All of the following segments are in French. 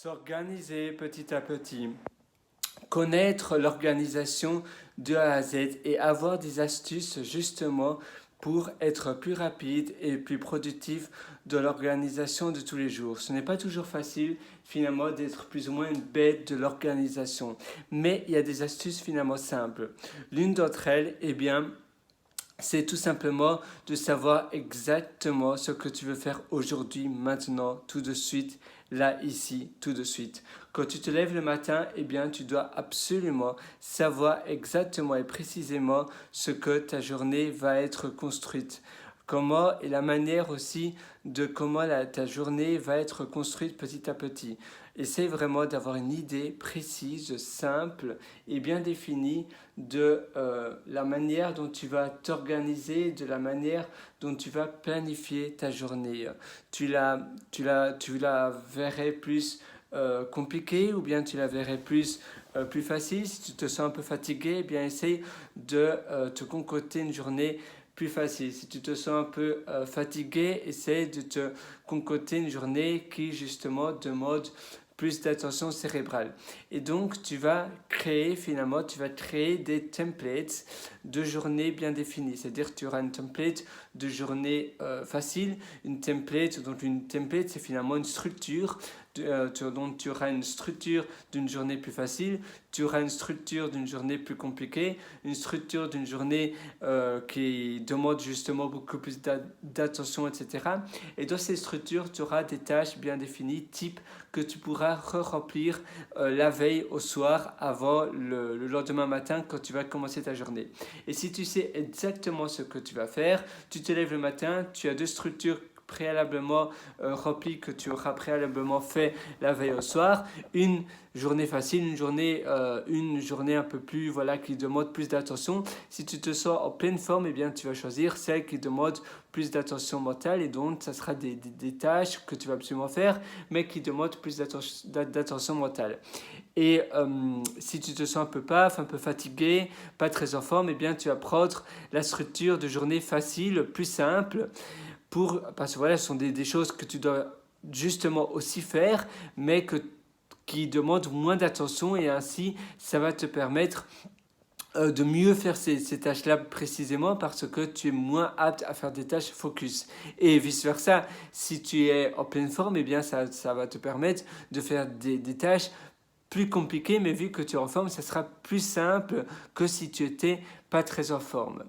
S'organiser petit à petit, connaître l'organisation de A à Z et avoir des astuces justement pour être plus rapide et plus productif de l'organisation de tous les jours. Ce n'est pas toujours facile finalement d'être plus ou moins une bête de l'organisation, mais il y a des astuces finalement simples. L'une d'entre elles, eh bien, c'est tout simplement de savoir exactement ce que tu veux faire aujourd'hui, maintenant, tout de suite, là, ici, tout de suite. Quand tu te lèves le matin, eh bien, tu dois absolument savoir exactement et précisément ce que ta journée va être construite. Comment et la manière aussi de comment ta journée va être construite petit à petit. Essaye vraiment d'avoir une idée précise, simple et bien définie de la manière dont tu vas t'organiser, de la manière dont tu vas planifier ta journée. Tu la verrais plus compliquée ou bien tu la verrais plus facile. Si tu te sens un peu fatigué, eh bien essaye de te concocter une journée plus facile. Si tu te sens un peu fatigué, essaye de te concocter une journée qui justement demande plus d'attention cérébrale. Et donc, tu vas créer des templates de journées bien définies. C'est-à-dire, tu auras une template de journée facile, une template, c'est finalement une structure dont tu auras une structure d'une journée plus facile, tu auras une structure d'une journée plus compliquée, une structure d'une journée qui demande justement beaucoup plus d'attention, etc. Et dans ces structures, tu auras des tâches bien définies, type que tu pourras remplir la veille au soir avant le lendemain matin quand tu vas commencer ta journée. Et si tu sais exactement ce que tu vas faire, tu te lèves le matin, tu as deux structures préalablement remplies que tu auras préalablement fait la veille au soir, une journée facile, une journée un peu plus, voilà, qui demande plus d'attention. Si tu te sens en pleine forme, eh bien, tu vas choisir celle qui demande plus d'attention mentale et donc ça sera des tâches que tu vas absolument faire, mais qui demandent plus d'attention mentale. Et si tu te sens un peu paf, un peu fatigué, pas très en forme, eh bien, tu vas prendre la structure de journée facile, plus simple, parce que voilà, ce sont des choses que tu dois justement aussi faire, mais qui demandent moins d'attention et ainsi ça va te permettre de mieux faire ces tâches-là précisément parce que tu es moins apte à faire des tâches focus. Et vice-versa, si tu es en pleine forme, eh bien ça va te permettre de faire des tâches plus compliquées, mais vu que tu es en forme, ça sera plus simple que si tu étais pas très en forme.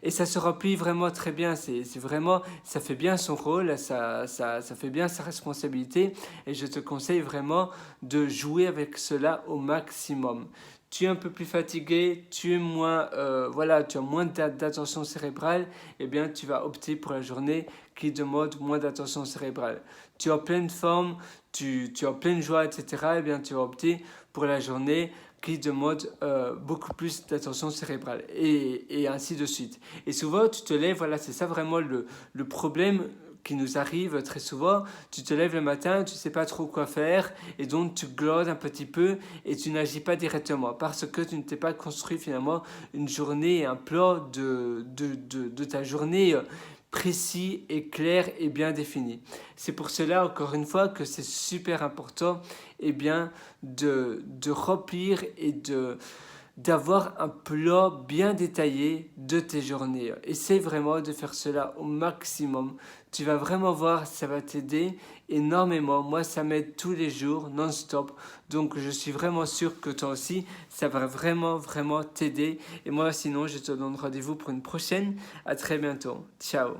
Et ça se remplit vraiment très bien, c'est vraiment, ça fait bien son rôle, ça fait bien sa responsabilité et je te conseille vraiment de jouer avec cela au maximum. Tu es un peu plus fatigué, tu es moins, tu as moins d'attention cérébrale, eh bien tu vas opter pour la journée qui demande moins d'attention cérébrale. Tu es en pleine forme, tu es en pleine joie, etc., eh bien tu vas opter pour la journée qui demande beaucoup plus d'attention cérébrale et ainsi de suite. Et souvent, tu te lèves, voilà, c'est ça vraiment le problème qui nous arrive très souvent. Tu te lèves le matin, tu ne sais pas trop quoi faire et donc tu glottes un petit peu et tu n'agis pas directement parce que tu ne t'es pas construit finalement une journée et un plan de ta journée précis et clair et bien défini. C'est pour cela, encore une fois, que c'est super important eh bien, de remplir et d'avoir un plan bien détaillé de tes journées. Essaye vraiment de faire cela au maximum. Tu vas vraiment voir, ça va t'aider énormément. Moi, ça m'aide tous les jours, non-stop. Donc, je suis vraiment sûr que toi aussi, ça va vraiment, vraiment t'aider. Et moi, sinon, je te donne rendez-vous pour une prochaine. À très bientôt. Ciao.